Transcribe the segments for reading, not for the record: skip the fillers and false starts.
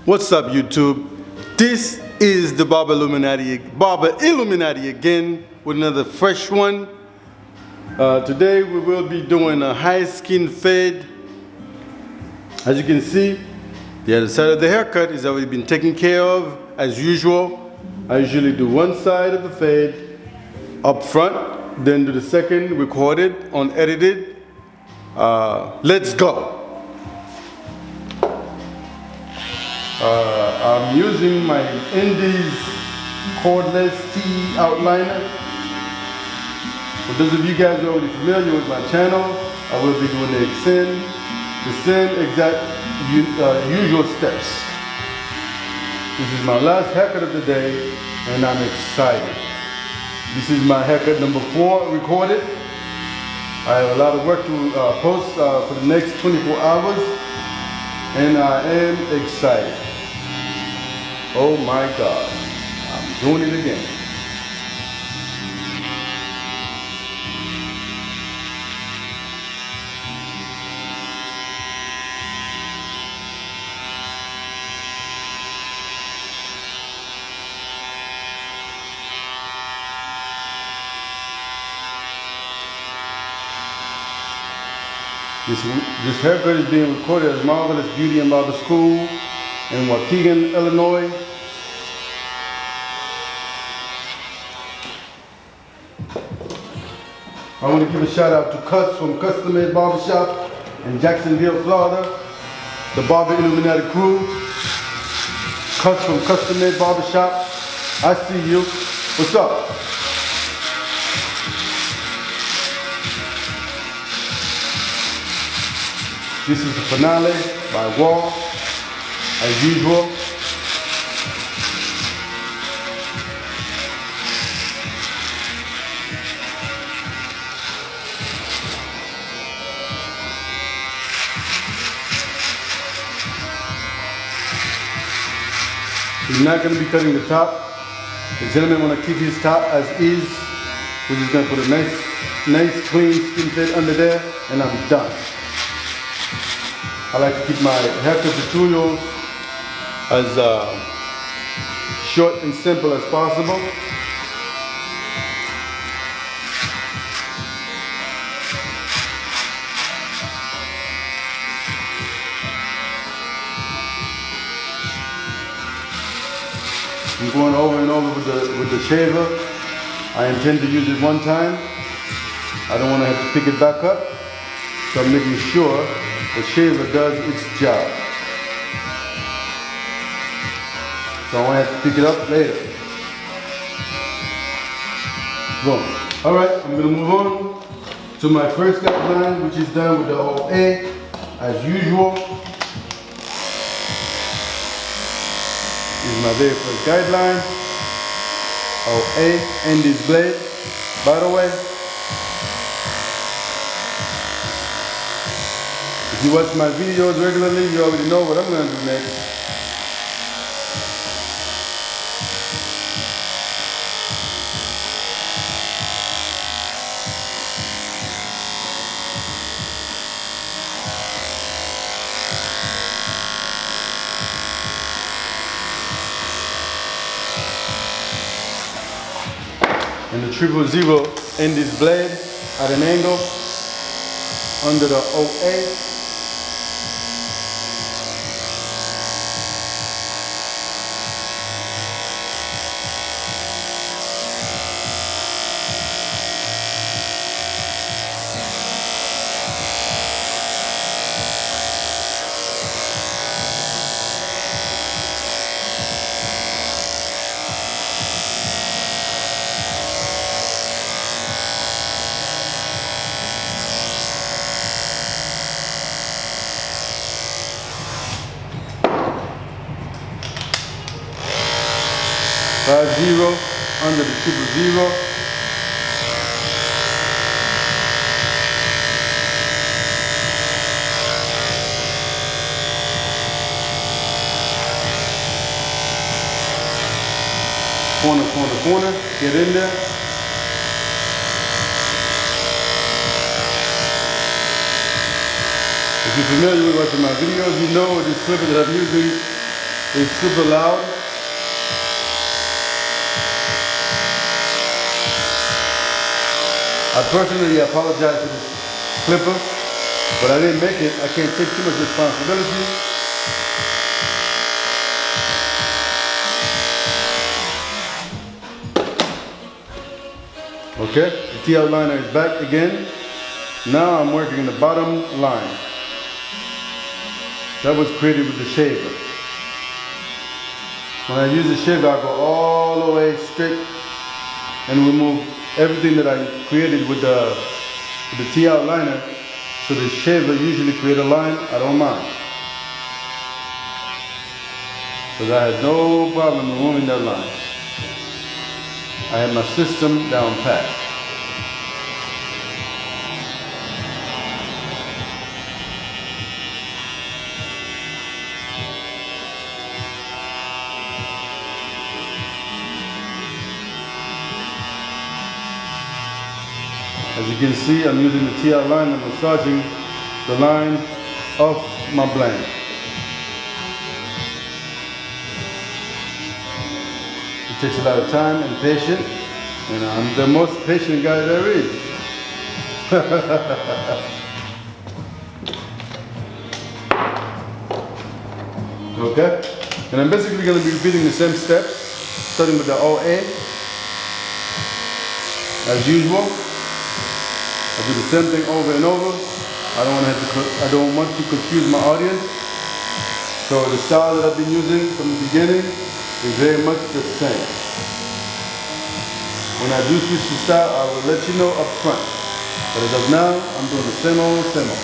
What's up, YouTube? This is the Barber Illuminati again with another fresh one. Today we will be doing a high skin fade. As you can see, the other side of the haircut has already been taken care of. As usual, I usually do one side of the fade up front, then do the second, recorded, unedited. Let's go. I'm using my Indies cordless T outliner. For those of you guys who are already familiar with my channel, I will be doing the same exact usual steps. This is my last haircut of the day, and I'm excited. This is my haircut number 4 recorded. I have a lot of work to post for the next 24 hours, and I am excited. Oh my God, I'm doing it again. This haircut is being recorded at Marvelous Beauty and Barber School in Waukegan, Illinois. I want to give a shout out to Cuss from Custom Made Barbershop in Jacksonville, Florida. The Barber Illuminati crew. Cuss from Custom Made Barbershop. I see you. What's up? This is the finale by Wall, as usual. We're not going to be cutting the top. The gentleman want to keep his top as is. We're just going to put a nice clean skin fade under there, and I'm done. I like to keep my haircut tutorials as short and simple as possible. I'm going over and over with the shaver. I intend to use it one time. I don't want to have to pick it back up, so I'm making sure the shaver does its job. So I won't have to pick it up later. Boom. Alright, I'm going to move on to my first guideline, which is done with the OA as usual. This is my very first guideline. OA, Indies blade, by the way. If you watch my videos regularly, you already know what I'm going to do next. And the 000 Indies blade at an angle under the OA. Under the 000. Corner, get in there. If you're familiar with watching my videos, you know this clipper that I'm using is super loud. I personally apologize to this clipper, but I didn't make it. I can't take too much responsibility. Okay, the T-outliner is back again. Now I'm working in the bottom line. That was created with the shaver. When I use the shaver, I go all the way straight and remove everything that I created with the T-outliner. So the shaver usually create a line, I don't mind. Because I had no problem removing that line. I had my system down pat. As you can see, I'm using the T-outliner, massaging the line of my blend. It takes a lot of time and patience, and I'm the most patient guy there is. Okay? And I'm basically going to be repeating the same steps, starting with the OA, as usual. I do the same thing over and over. I don't want to confuse my audience. So the style that I've been using from the beginning is very much the same. When I do switch the style, I will let you know up front. But as of now, I'm doing the same old, same old.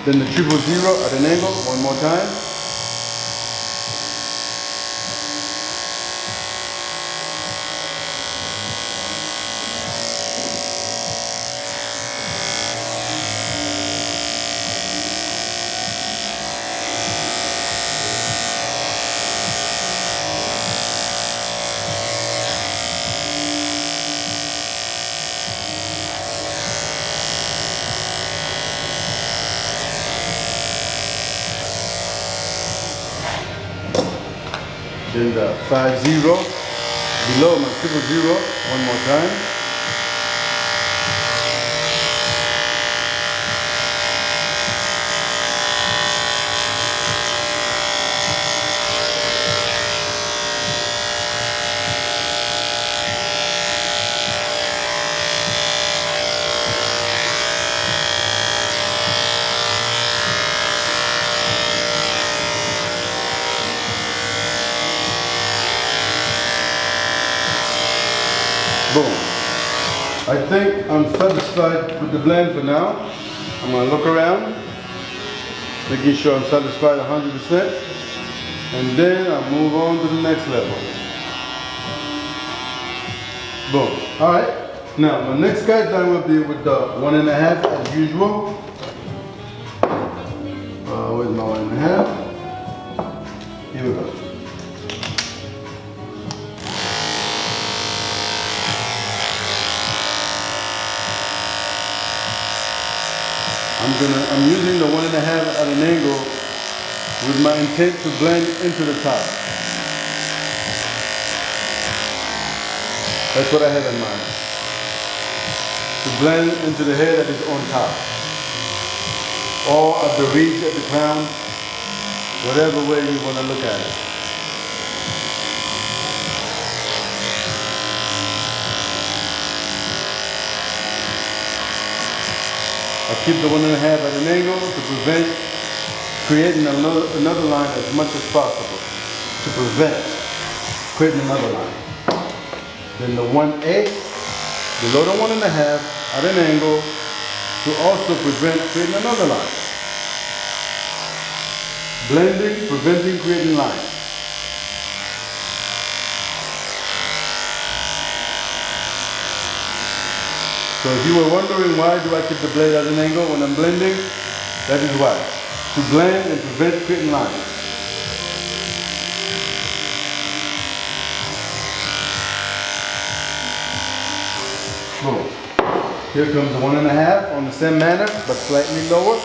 Then the 000 at an angle, one more time. Then the 50 below my 000, one more time. Boom. I think I'm satisfied with the blend for now. I'm going to look around, making sure I'm satisfied 100%, and then I'll move on to the next level. Boom. Alright, now my next guideline will be with the 1.5 as usual. Where's my 1.5? Here we go. I'm using the 1.5 at an angle with my intent to blend into the top. That's what I have in mind. To blend into the hair that is on top. Or at the ridge, at the crown, whatever way you want to look at it. I keep the 1.5 at an angle to prevent creating another line as much as possible. To prevent creating another line. Then the 1/8 below the 1.5 at an angle to also prevent creating another line. Blending, preventing creating lines. So if you were wondering why do I keep the blade at an angle when I'm blending, that is why. To blend and prevent creating lines. Boom. Here comes the 1.5 on the same manner, but slightly lower.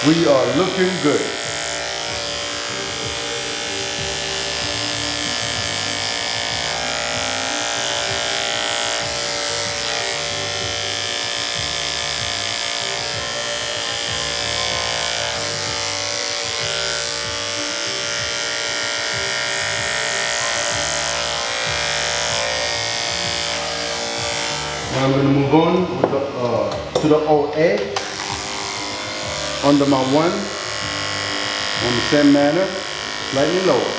We are looking good. Now I'm going to move on with to the OA under my 1 on the same manner, slightly lower.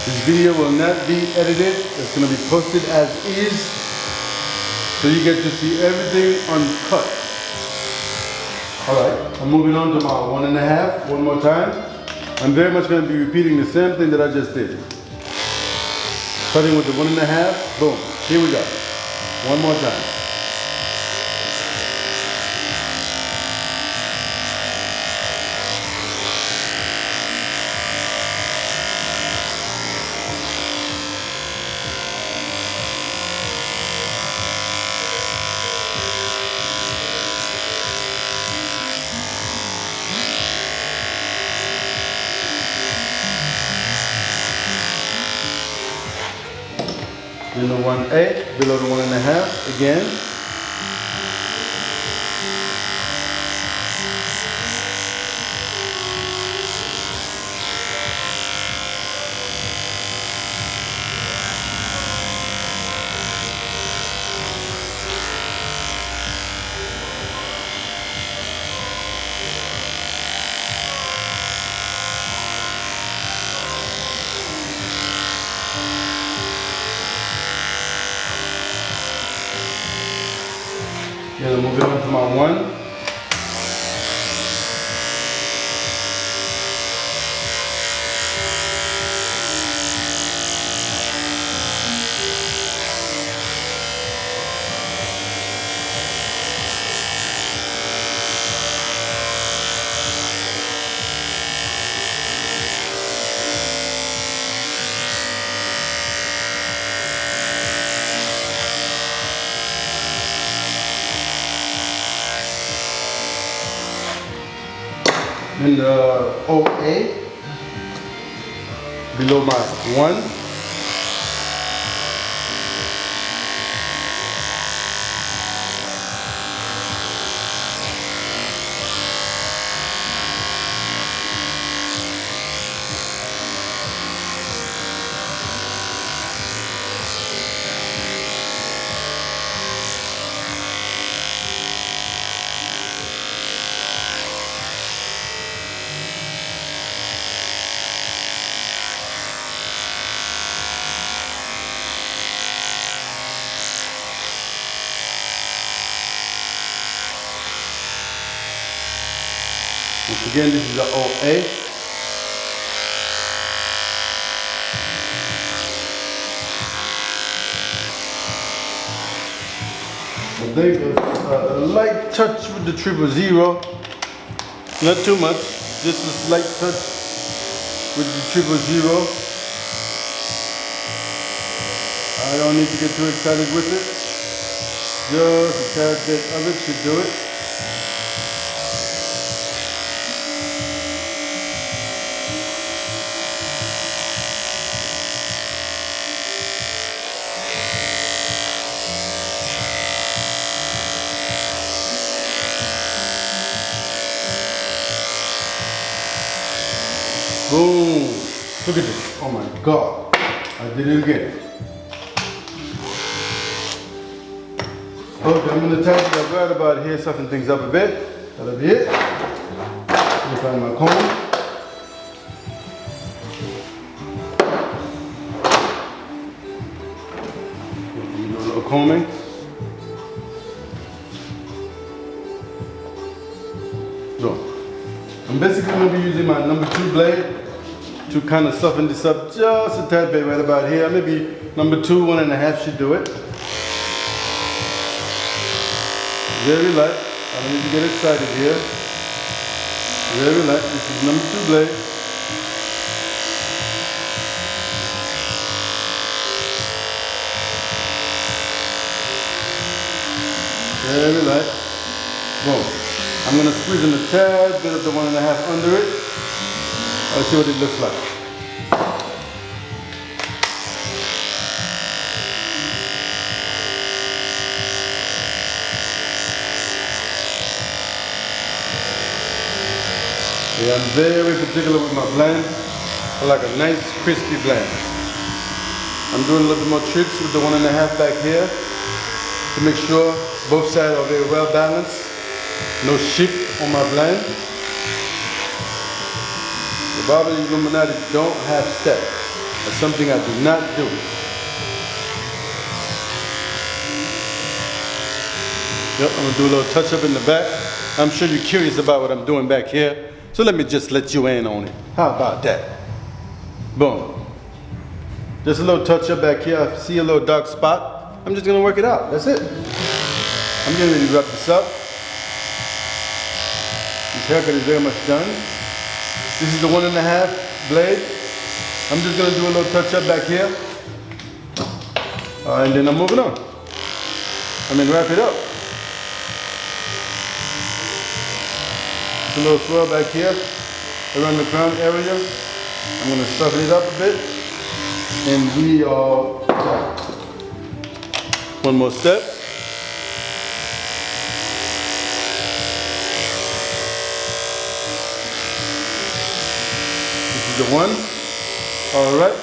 This video will not be edited. It's going to be posted as is. So you get to see everything uncut. Alright, I'm moving on to my 1.5 one more time. I'm very much going to be repeating the same thing that I just did. Starting with the 1.5, boom. Here we go. One more time. Then the 1A below the 1.5 again. Then I'm moving on to my 1. And the OA below my 1. Once again, this is the OA. I think a light touch with the 000. Not too much, just a slight touch with the 000. I don't need to get too excited with it. Just a tad bit of it should do it. Boom! Look at this. Oh my God. I did it again. Okay, I'm gonna tighten it up right about here, soften things up a bit. That'll be it. Let me find my comb. Do a little combing. So, I'm basically going to be using my number 2 blade to kind of soften this up just a tad bit right about here. Maybe number 2, 1.5 should do it. Very light. I don't need to get excited here. Very light. This is number 2 blade. Very light. Boom. I'm going to squeeze in a tad bit of the 1.5 under it. Let's see what it looks like. Yeah, I'm very particular with my blend. I like a nice crispy blend. I'm doing a little bit more tricks with the 1.5 back here to make sure both sides are very well balanced. No shift on my blend. The Barber Illuminati don't have steps. That's something I do not do. Yep, I'm gonna do a little touch up in the back. I'm sure you're curious about what I'm doing back here, so let me just let you in on it. How about that? Boom. Just a little touch up back here. I see a little dark spot. I'm just gonna work it out. That's it. I'm getting ready to wrap this up. This haircut is very much done. This is the 1.5 blade. I'm just gonna do a little touch up back here. And then I'm moving on. Wrap it up. Just a little swirl back here around the crown area. I'm gonna soften it up a bit. And we are done. One more step. The one. All right.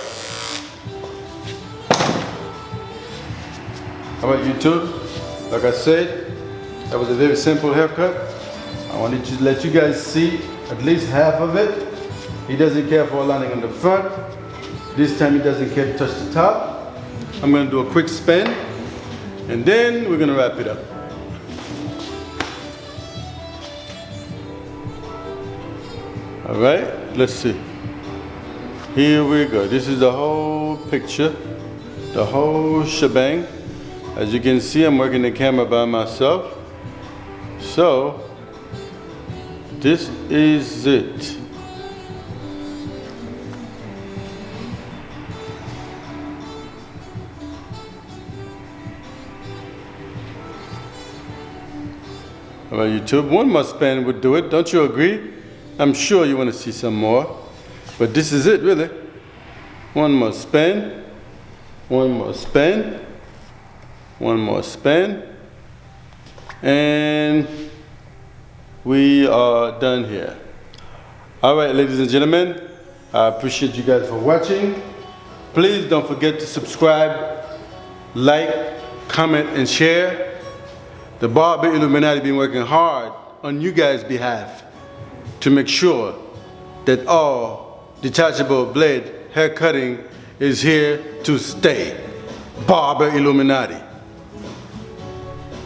How about you two? Like I said, that was a very simple haircut. I wanted to let you guys see at least half of it. He doesn't care for a lining on the front. This time he doesn't care to touch the top. I'm going to do a quick spin and then we're going to wrap it up. All right, let's see. Here we go. This is the whole picture, the whole shebang. As you can see, I'm working the camera by myself. So, this is it. All right, YouTube, one more span would do it. Don't you agree? I'm sure you want to see some more. But this is it, really. One more spin, one more spin, one more spin, and we are done here. All right, ladies and gentlemen, I appreciate you guys for watching. Please don't forget to subscribe, like, comment, and share. The Barber Illuminati been working hard on you guys' behalf to make sure that all detachable blade hair cutting is here to stay. Barber Illuminati.